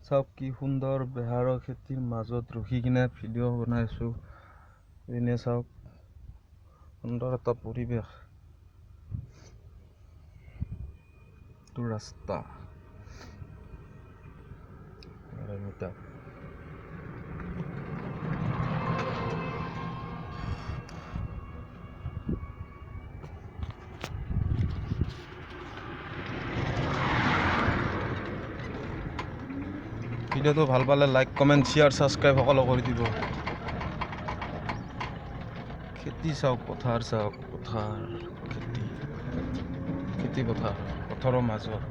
চাওক কি সুন্দৰ বেহাৰৰ খেতিৰ মাজত ৰখি কিনে ভিডিঅ' বনাইছোঁ। এনে চাওক সুন্দৰ এটা পৰিৱেশ। এইটো ৰাস্তা ভিডিঅ'টো ভাল পালে লাইক কমেণ্ট শ্বেয়াৰ ছাবস্ক্ৰাইব সকলো কৰি দিব। খেতি চাওক, পথাৰ চাওক, পথাৰ খেতি পথাৰৰ মাজত